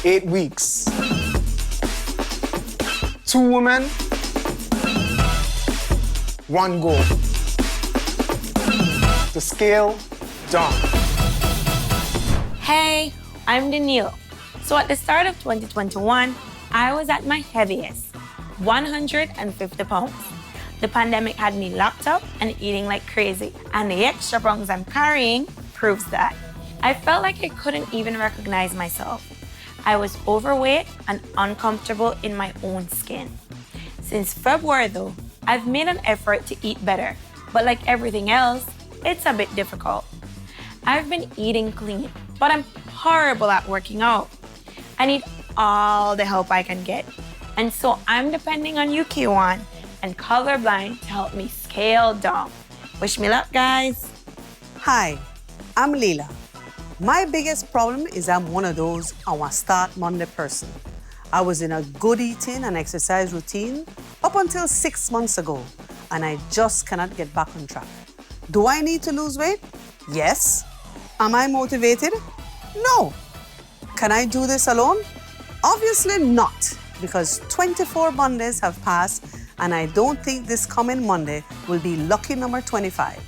8 weeks. 2 women, 1 goal. To scale down. Hey, I'm Danielle. So at the start of 2021, I was at my heaviest, 150 pounds. The pandemic had me locked up and eating like crazy, and the extra pounds I'm carrying proves that. I felt like I couldn't even recognize myself. I was overweight and uncomfortable in my own skin. Since February though, I've made an effort to eat better, but like everything else, it's a bit difficult. I've been eating clean, but I'm horrible at working out. I need all the help I can get. And so I'm depending on you, K1, and Colorblind to help me scale down. Wish me luck, guys. Hi, I'm Leela. My biggest problem is I'm one of those I want to start Monday person. I was in a good eating and exercise routine up until 6 months ago, and I just cannot get back on track. Do I need to lose weight? Yes. Am I motivated? No. Can I do this alone? Obviously not, because 24 Mondays have passed, and I don't think this coming Monday will be lucky number 25.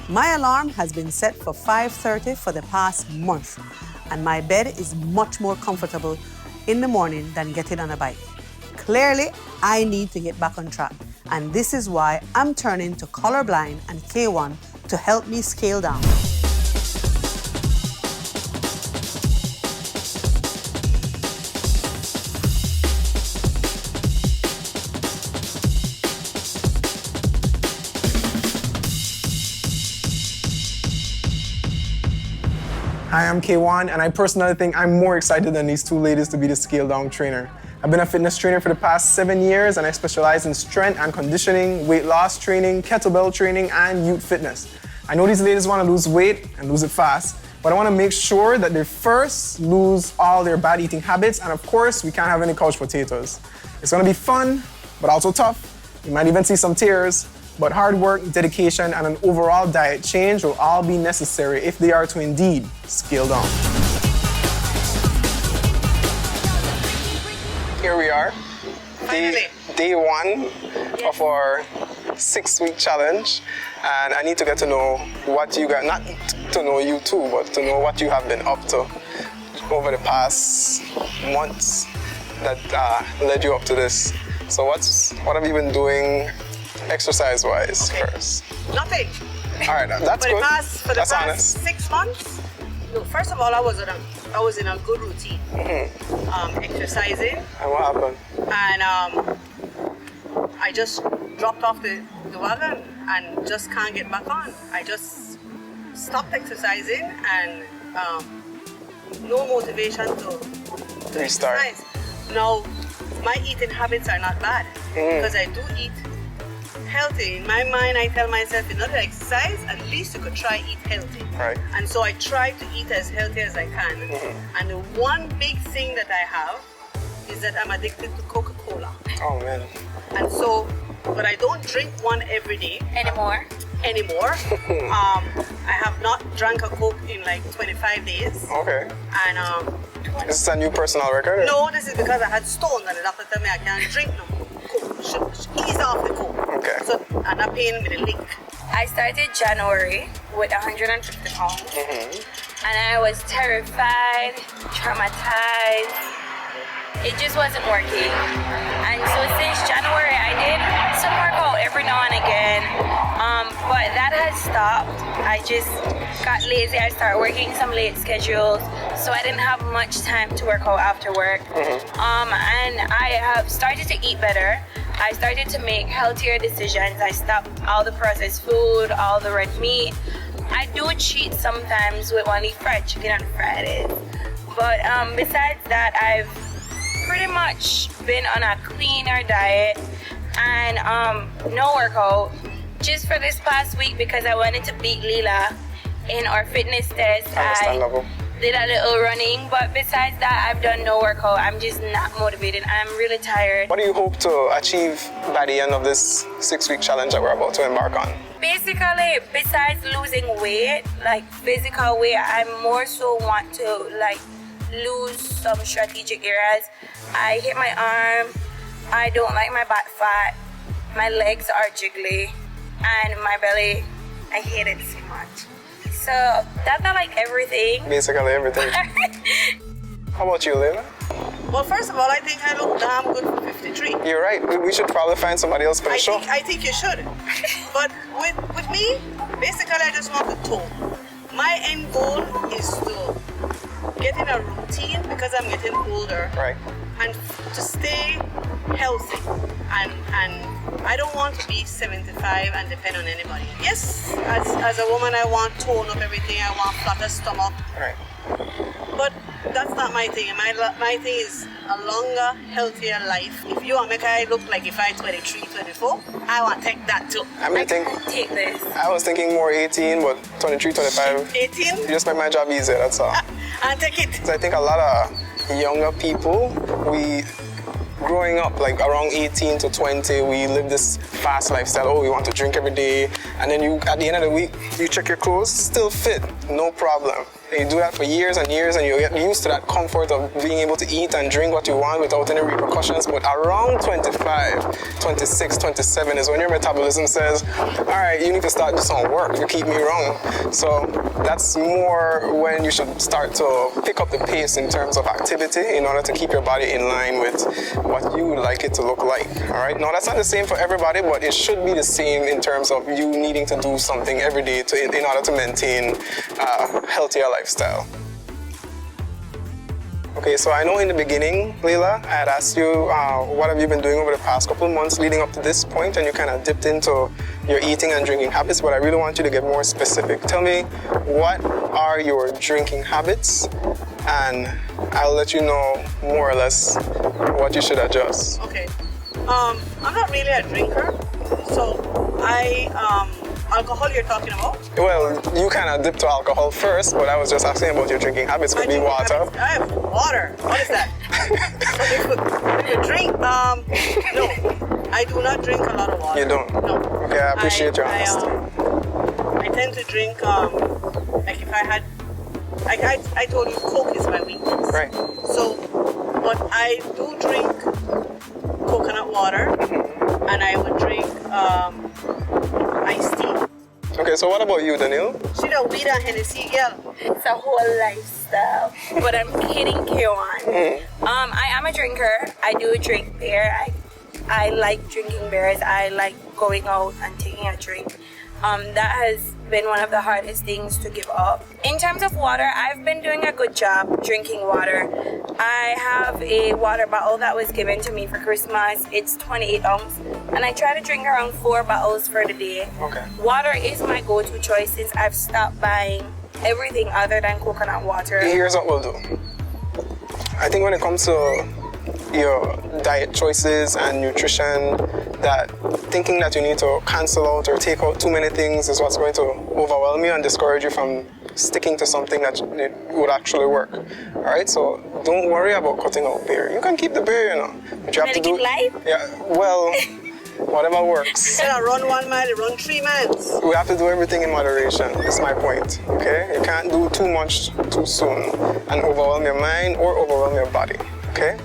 My alarm has been set for 5:30 for the past month, and my bed is much more comfortable in the morning than getting on a bike. Clearly, I need to get back on track, and this is why I'm turning to Colorblind and K1 to help me scale down. Hi, I'm K1, and I personally think I'm more excited than these 2 ladies to be the scale down trainer. I've been a fitness trainer for the past 7 years, and I specialize in strength and conditioning, weight loss training, kettlebell training, and youth fitness. I know these ladies want to lose weight and lose it fast, but I want to make sure that they first lose all their bad eating habits, and of course, we can't have any couch potatoes. It's going to be fun, but also tough. You might even see some tears, but hard work, dedication, and an overall diet change will all be necessary if they are to indeed scale down. Here we are, day 1 of our 6-week challenge, and I need to get to know what you got, not to know you too, but to know what you have been up to over the past months that led you up to this. So what have you been doing exercise-wise first? Nothing. All right, that's good. For the That's past honest. 6 months, no, first of all, I was in a good routine, exercising, And what happened? and I just dropped off the wagon and just can't get back on. I just stopped exercising and no motivation to Restart. exercise. Now, my eating habits are not bad because I do eat healthy. In my mind, I tell myself, in order to exercise, at least you could try eat healthy. Right. And so I try to eat as healthy as I can. And the one big thing that I have is that I'm addicted to Coca-Cola. Oh man. And so, but I don't drink one every day Anymore? I have not drank a Coke in like 25 days. Okay. And This is a new personal record? no, this is because I had stones and the doctor told me I can't drink no Coke. Should ease off the Coke. Okay. So, and I'm paying with a link. I started January with 150 pounds, and I was terrified, traumatized. It just wasn't working. And so since January, I did some workout every now and again, but that has stopped. I just got lazy. I started working some late schedules, so I didn't have much time to work out after work. And I have started to eat better. I started to make healthier decisions. I stopped all the processed food, all the red meat. I do cheat sometimes with one fried chicken on Fridays. But besides that, I've pretty much been on a cleaner diet and no workout. Just for this past week because I wanted to beat Leela in our fitness test. Understandable. I did a little running, but besides that, I've done no workout. I'm just not motivated. I'm really tired. What do you hope to achieve by the end of this 6-week challenge that we're about to embark on? Basically, besides losing weight, like physical weight, I more so want to like lose some strategic areas. I hit my arm. I don't like my back fat. My legs are jiggly, and my belly. I hate it so much. So that's not like everything. Basically everything. How about you, Layla? Well, first of all, I think I look damn good for 53. You're right. We should probably find somebody else for the show. I think you should. But with me, basically I just want to tone. My end goal is to get in a routine because I'm getting older. Right. And to stay healthy. And I don't want to be 75 and depend on anybody. Yes, as a woman I want tone up everything. I want flatter stomach. Right. But that's not my thing. My thing is a longer, healthier life. If you want to make I look like if I 23, 24, I want to take that too. I Take this. I was thinking more 18, but 23, 25. 18? You just make my job easier, that's all. I'll take it. So I think a lot of younger people, we growing up like around 18 to 20, we live this fast lifestyle. Oh, we want to drink every day. And then you, at the end of the week, you check your clothes, still fit, no problem. And you do that for years and years, and you get used to that comfort of being able to eat and drink what you want without any repercussions. But around 25, 26, 27 is when your metabolism says, all right, you need to start doing some work. You keep me wrong. So that's more when you should start to pick up the pace in terms of activity in order to keep your body in line with what you would like it to look like. All right. Now, that's not the same for everybody, but it should be the same in terms of you needing to do something every day in order to maintain a healthier lifestyle. Okay, so I know in the beginning, Layla, I had asked you what have you been doing over the past couple of months leading up to this point, and you kind of dipped into your eating and drinking habits, but I really want you to get more specific. Tell me, what are your drinking habits, and I'll let you know more or less what you should adjust. Okay. I'm not really a drinker, so alcohol you're talking about? Well, you kind of dipped to alcohol first, but I was just asking about your drinking habits. Could be water. I have water. What is that? if you drink, no, I do not drink a lot of water. You don't? No. Okay, I appreciate your honesty. I tend to drink, like if I had, like I told you, Coke is my weakness. Right. So, but I do drink coconut water, and I would drink iced tea. Okay, so what about you, Daniel? She the weed and Hennessy girl. It's a whole lifestyle. But I'm kidding, K1. I am a drinker. I do drink beer. I like drinking beers. I like going out and taking a drink. That has been one of the hardest things to give up. In terms of water, I've been doing a good job drinking water. I have a water bottle that was given to me for Christmas. It's 28 ounce, and I try to drink around 4 bottles for the day. Okay. Water is my go-to choice since I've stopped buying everything other than coconut water. Here's what we'll do. I think when it comes to your diet choices and nutrition, that thinking that you need to cancel out or take out too many things is what's going to overwhelm you and discourage you from sticking to something that would actually work. All right, so don't worry about cutting out beer. You can keep the beer, you know, but you have to do life? Yeah, well, whatever works. Instead of run 1 mile, run 3 miles. We have to do everything in moderation. Is my point. Okay, you can't do too much too soon and overwhelm your mind or overwhelm your body. Okay.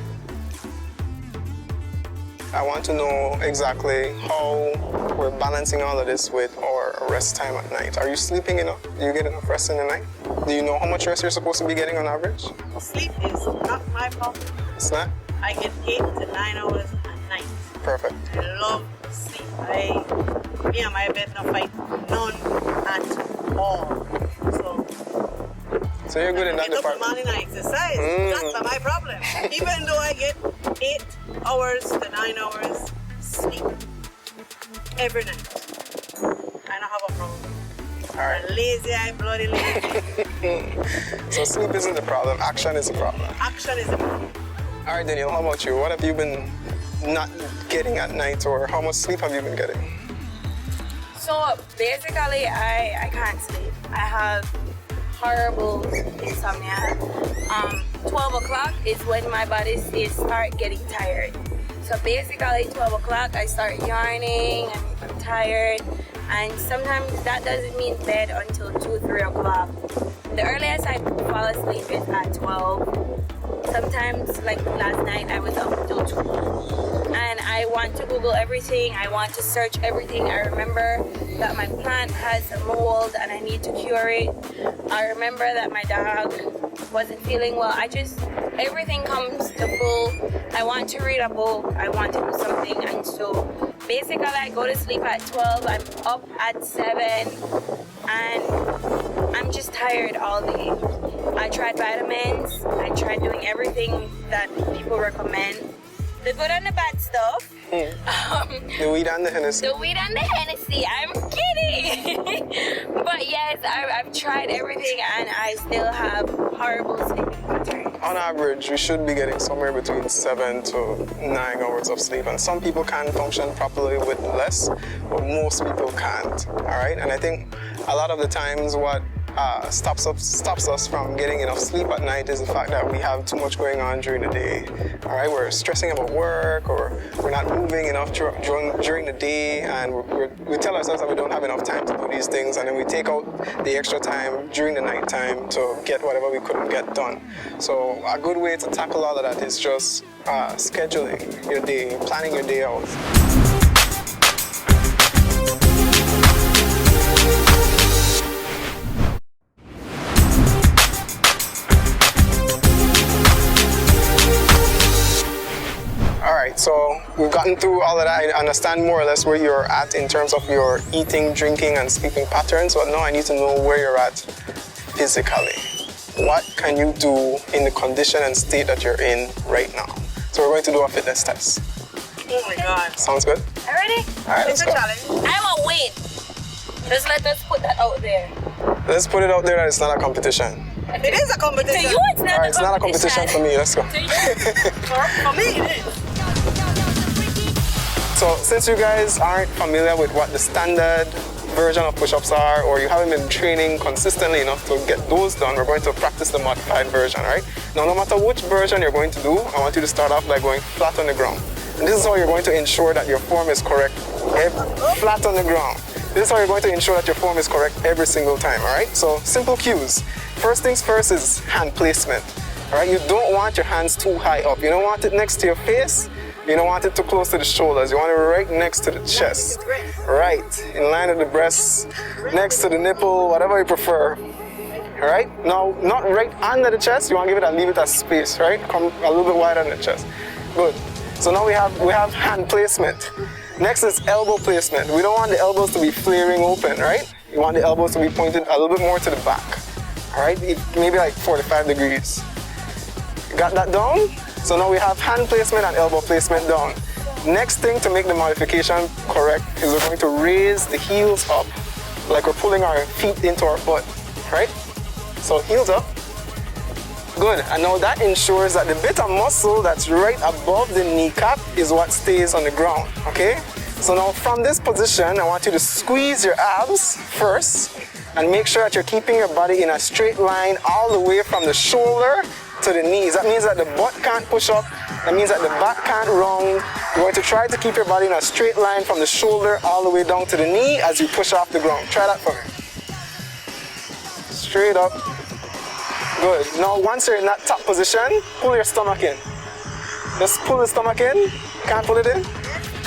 I want to know exactly how we're balancing all of this with our rest time at night. Are you sleeping enough? Do you get enough rest in the night? Do you know how much rest you're supposed to be getting on average? Sleep is not my problem. It's not? I get 8 to 9 hours at night. Perfect. I love sleep. Me and my bed no fight none at all. So you're good in that get up in the department. morning and exercise. That's not my problem. Even though I get 8 hours to 9 hours sleep every night, I don't have a problem. All right. I'm lazy, I'm bloody lazy. So sleep isn't the problem. Action is the problem. Action is the problem. All right, Daniel, how about you? What have you been not getting at night, or how much sleep have you been getting? So basically, I can't sleep. I have horrible insomnia. 12 o'clock is when my body start getting tired. So basically 12 o'clock I start yarning and I'm tired, and sometimes that doesn't mean bed until 2-3 o'clock. The earliest I fall asleep is at 12. Sometimes, like last night, I was up till 2. And I want to Google everything. I want to search everything. I remember that my plant has a mold and I need to cure it. I remember that my dog wasn't feeling well. Everything comes to full. I want to read a book. I want to do something. And so basically, I go to sleep at 12. I'm up at 7. And I'm just tired all day. I tried vitamins. I tried doing everything that people recommend. The good and the bad stuff. The weed and the Hennessy. The weed and the Hennessy. I'm kidding. But yes, I've tried everything and I still have horrible sleeping patterns. On average, we should be getting somewhere between 7 to 9 hours of sleep. And some people can function properly with less, but most people can't. All right? And I think a lot of the times what stops us from getting enough sleep at night is the fact that we have too much going on during the day. All right, we're stressing about work, or we're not moving enough during the day, and we tell ourselves that we don't have enough time to do these things, and then we take out the extra time during the night time to get whatever we couldn't get done. So a good way to tackle all of that is just scheduling your day, planning your day out. Alright, so we've gotten through all of that. I understand more or less where you're at in terms of your eating, drinking, and sleeping patterns, but now I need to know where you're at physically. What can you do in the condition and state that you're in right now? So we're going to do a fitness test. Oh my God. Sounds good? Already? Alright, let's It's a go. challenge. I'm a win. Just let us put that out there. Let's put it out there that it's not a competition. It is a To competition. you, it's not Alright, a it's not a competition for me. Let's go. To you. For me, it is. So since you guys aren't familiar with what the standard version of push-ups are, or you haven't been training consistently enough to get those done, we're going to practice the modified version, all right? Now, no matter which version you're going to do, I want you to start off by going flat on the ground. And this is how you're going to ensure that your form is correct. Flat on the ground. This is how you're going to ensure that your form is correct every single time, all right? So simple cues. First things first is hand placement, all right? You don't want your hands too high up. You don't want it next to your face. You don't want it too close to the shoulders. You want it right next to the chest. Right, in line with the breasts, next to the nipple, whatever you prefer. All right? Now, not right under the chest. You want to leave it as space, right? Come a little bit wider than the chest. Good. So now we have hand placement. Next is elbow placement. We don't want the elbows to be flaring open, right? You want the elbows to be pointed a little bit more to the back. All right? Maybe like 45 degrees. Got that down? So now we have hand placement and elbow placement down. Next thing to make the modification correct is we're going to raise the heels up like we're pulling our feet into our butt, right? So heels up. Good, and now that ensures that the bit of muscle that's right above the kneecap is what stays on the ground, okay? So now from this position, I want you to squeeze your abs first and make sure that you're keeping your body in a straight line all the way from the shoulder to the knees. That means that the butt can't push up. That means that the back can't round. You're going to try to keep your body in a straight line from the shoulder all the way down to the knee as you push off the ground. Try that for me. Straight up. Good. Now once you're in that top position, pull your stomach in. Just pull the stomach in. Can't pull it in.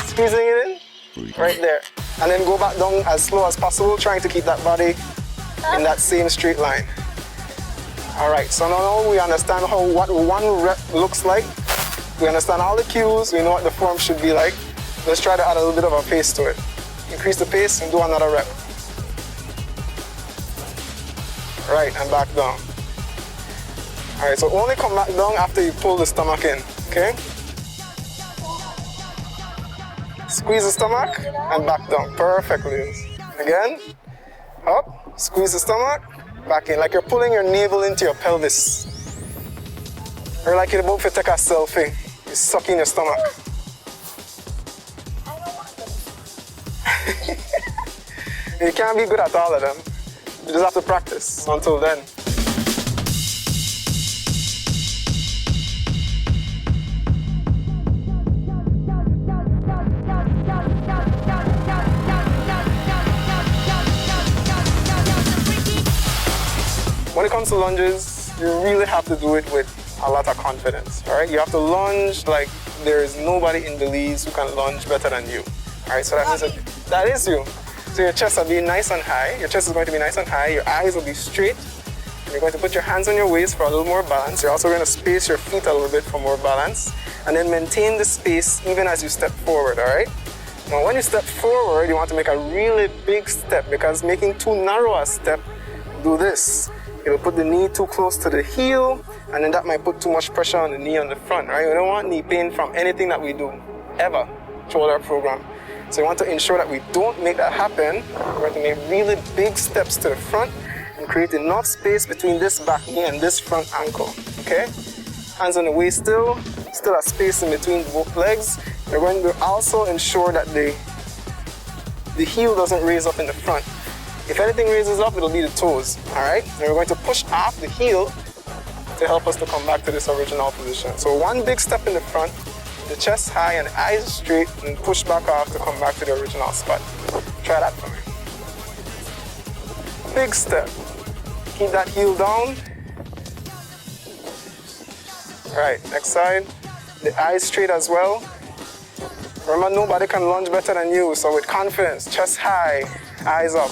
Squeezing it in. Right there. And then go back down as slow as possible, trying to keep that body in that same straight line. All right, so now we understand what one rep looks like. We understand all the cues. We know what the form should be like. Let's try to add a little bit of a pace to it. Increase the pace and do another rep. Right, and back down. All right, so only come back down after you pull the stomach in, okay? Squeeze the stomach and back down. Perfectly. Again, up, squeeze the stomach. Back in, like you're pulling your navel into your pelvis. Or like you're about to take a selfie. You're sucking your stomach. You can't be good at all of them. You just have to practice until then. When it comes to lunges, you really have to do it with a lot of confidence, all right? You have to lunge like there is nobody in Belize who can lunge better than you, all right? So that means that is you. So your chest will be nice and high. Your chest is going to be nice and high. Your eyes will be straight. And you're going to put your hands on your waist for a little more balance. You're also going to space your feet a little bit for more balance. And then maintain the space even as you step forward, all right? Now, when you step forward, you want to make a really big step because making too narrow a step, do this. It'll put the knee too close to the heel, and then that might put too much pressure on the knee on the front, right? We don't want knee pain from anything that we do, ever, throughout our program. So you want to ensure that we don't make that happen. We're going to make really big steps to the front and create enough space between this back knee and this front ankle, okay? Hands on the waist still a space in between both legs. You're going to also ensure that the heel doesn't raise up in the front. If anything raises up, it'll be the toes, all right? And we're going to push off the heel to help us to come back to this original position. So one big step in the front, the chest high and the eyes straight, and push back off to come back to the original spot. Try that for me. Big step. Keep that heel down. All right, next side. The eyes straight as well. Remember, nobody can lunge better than you, so with confidence, chest high, eyes up.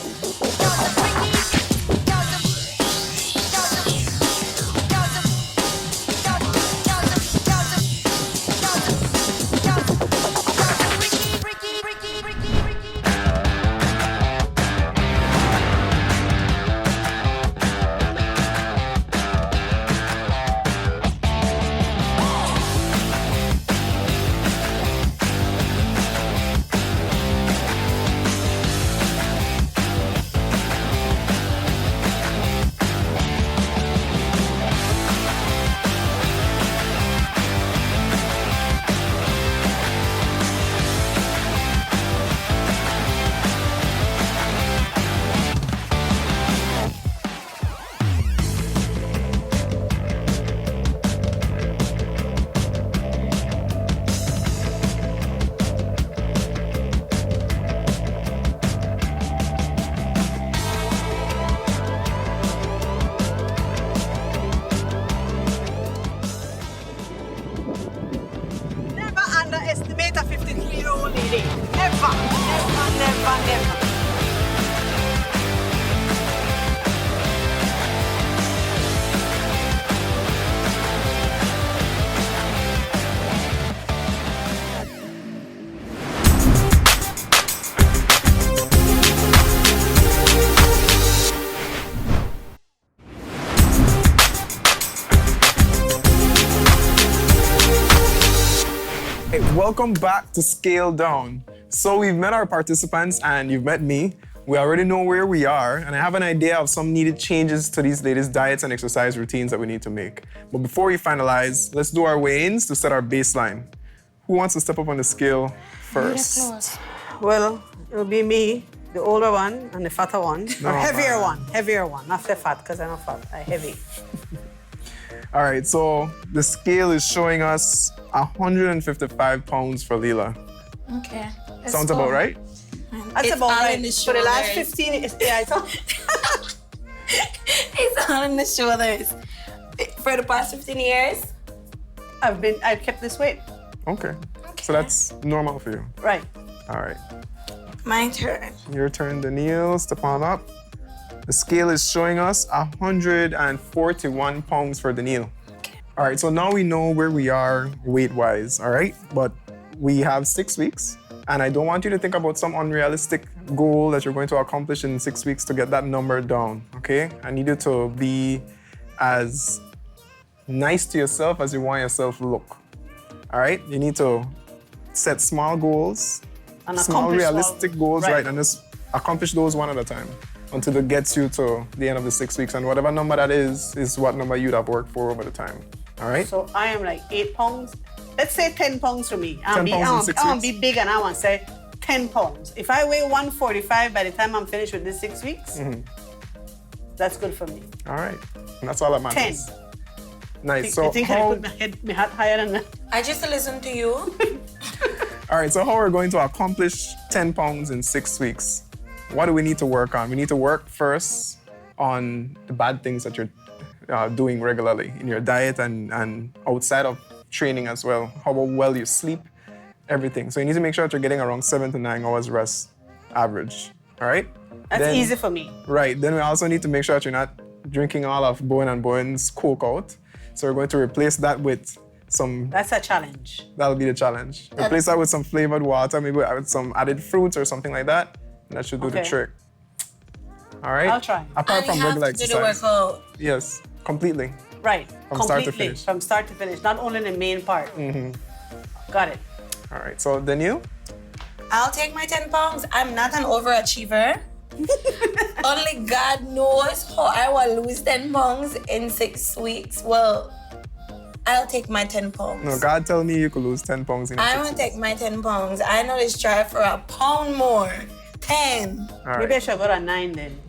Underestimate a 53-year-old lady. Never, never, never, never. Welcome back to Scale Down. So we've met our participants and you've met me. We already know where we are, and I have an idea of some needed changes to these latest diets and exercise routines that we need to make. But before we finalize, let's do our weigh-ins to set our baseline. Who wants to step up on the scale first? Well, it'll be me, the older one and the fatter one. No, or heavier man. heavier one. Not the fat, because I'm not fat, I'm heavy. All right, so the scale is showing us 155 pounds for Leela. Okay. Sounds about right? That's It's about all right. in the For the last shoulders. 15 years, yeah, it's all. It's on the shoulders. For the past 15 years? I've kept this weight. Okay. So that's normal for you. Right. All right. My turn. Your turn, Danielle. Step on up. The scale is showing us 141 pounds for Danielle. All right, so now we know where we are weight-wise, all right? But we have 6 weeks, and I don't want you to think about some unrealistic goal that you're going to accomplish in 6 weeks to get that number down, okay? I need you to be as nice to yourself as you want yourself to look, all right? You need to set small goals, And small accomplish realistic goals, right. right? And just accomplish those one at a time until it gets you to the end of the 6 weeks. And whatever number that is what number you'd have worked for over the time. All right? So I am like 8 pounds. Let's say 10 pounds for me. 10 pounds in 6 I want to weeks? be big and I want to say 10 pounds. If I weigh 145 by the time I'm finished with this 6 weeks, that's good for me. All right. And that's all that matters. 10. Nice. I So think I put my hat higher than that. I just listen to you. all right, so how we're going to accomplish 10 pounds in 6 weeks? What do we need to work on? We need to work first on the bad things that you're doing regularly in your diet and outside of training as well. How well you sleep, everything. So you need to make sure that you're getting around 7 to 9 hours rest average. All right? That's easy for me. Right. Then we also need to make sure that you're not drinking all of Bowen & Bowen's Coke out. So we're going to replace that with some... That's a challenge. That'll be the challenge. Replace that with some flavored water, maybe with some added fruits or something like that. And that should do the Okay. trick. All right? I'll try. Apart from regular do the exercise. workout. Yes, completely. Right. From start to Completely. finish. From start to finish. Not only the main part. Got it. All right. So Danielle? I'll take my 10 pounds. I'm not an overachiever. Only God knows how I will lose 10 pounds in 6 weeks. Well, I'll take my 10 pounds. No, God tell me you could lose 10 pounds in I 6 want to weeks. take my 10 pounds. I know this try for a pound more. 10. All right. Maybe I should go to 9 then.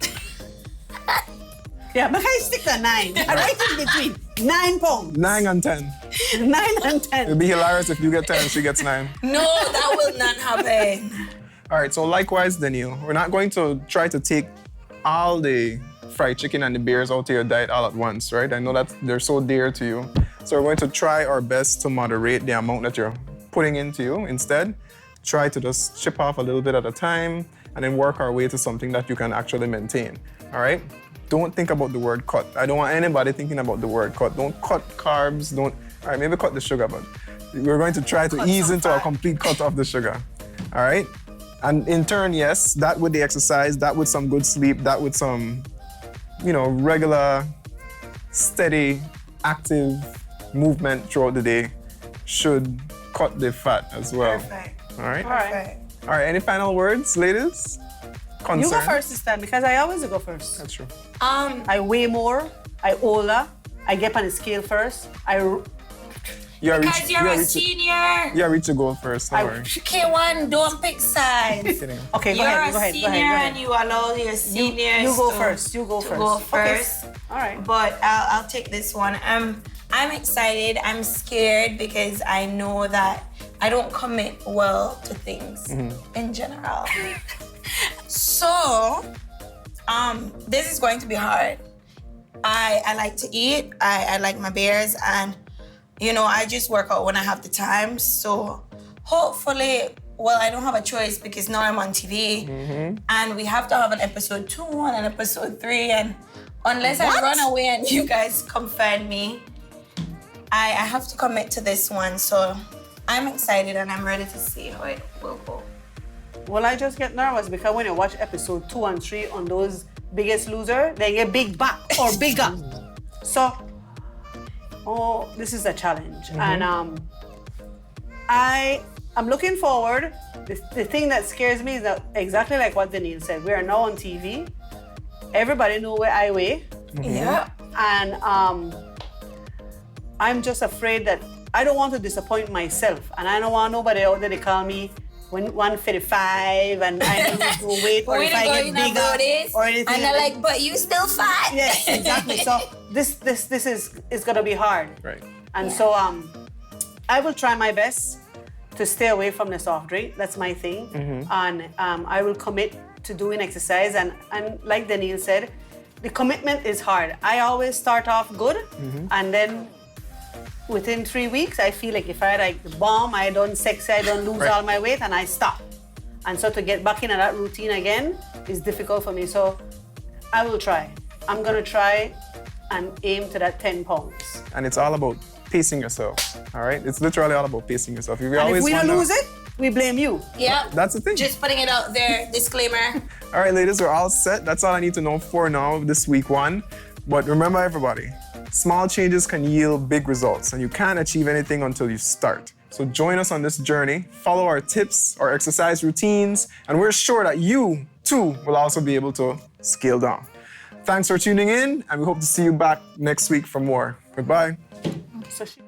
Yeah, but I stick to 9. I right in between. 9 pounds. 9 and 10. 9 and It'd 10. be hilarious if you get 10 and she gets 9. No, that will not happen. All right, so likewise, Danielle, we're not going to try to take all the fried chicken and the beers out of your diet all at once, right? I know that they're so dear to you. So we're going to try our best to moderate the amount that you're putting into you. Instead, try to just chip off a little bit at a time and then work our way to something that you can actually maintain, all right? Don't think about the word cut. I don't want anybody thinking about the word cut. Don't cut carbs, all right, maybe cut the sugar, but we're going to try to ease into a complete cut of the sugar, all right? And in turn, yes, that with the exercise, that with some good sleep, that with some, regular, steady, active movement throughout the day should cut the fat as well. Perfect. All right? All right. All right, any final words, ladies? Concern? You go first this time because I always go first. That's true. I weigh more. I older. I get on the scale first. You are Because you're a senior. You reach your goal first, don't worry. K1, don't pick sides. Kidding. Okay, go You're ahead. a Go ahead. senior Go ahead. and you allow your seniors You go to- first. You go to first. go Okay. first. All right. But I'll take this one. I'm excited. I'm scared because I know that I don't commit well to things in general. So, this is going to be hard. I like to eat. I like my beers, and I just work out when I have the time. So, hopefully, well, I don't have a choice because now I'm on TV, and we have to have an episode 2 and an episode 3, and unless I run away and you guys come find me, I have to commit to this one. So, I'm excited and I'm ready to see how it will go. Well, I just get nervous because when you watch episode 2 and 3 on those Biggest Loser, they get big back or bigger. So, this is a challenge. And I'm looking forward. The thing that scares me is that exactly like what Danielle said. We are now on TV. Everybody know where I weigh. Yeah. And I'm just afraid that I don't want to disappoint myself. And I don't want nobody out there to call me 155 and I lose no weight or if I get bigger or anything. And they're like, but you still fat. Yes, exactly. So this is gonna be hard. Right. And so I will try my best to stay away from the soft drink. That's my thing. And I will commit to doing exercise. And like Danielle said, the commitment is hard. I always start off good and then within 3 weeks, I feel like if I like the bomb, I don't sexy, I don't lose all my weight and I stop. And so to get back into that routine again is difficult for me. So I will try. I'm gonna try and aim to that 10 pounds. And it's all about pacing yourself, all right? It's literally all about pacing yourself. If you And always if we don't wanna- lose it, we blame you. Yep. That's the thing. Just putting it out there, disclaimer. All right, ladies, we're all set. That's all I need to know for now, this week 1. But remember, everybody, small changes can yield big results, and you can't achieve anything until you start. So join us on this journey, follow our tips, our exercise routines, and we're sure that you, too, will also be able to scale down. Thanks for tuning in, and we hope to see you back next week for more. Goodbye. So she-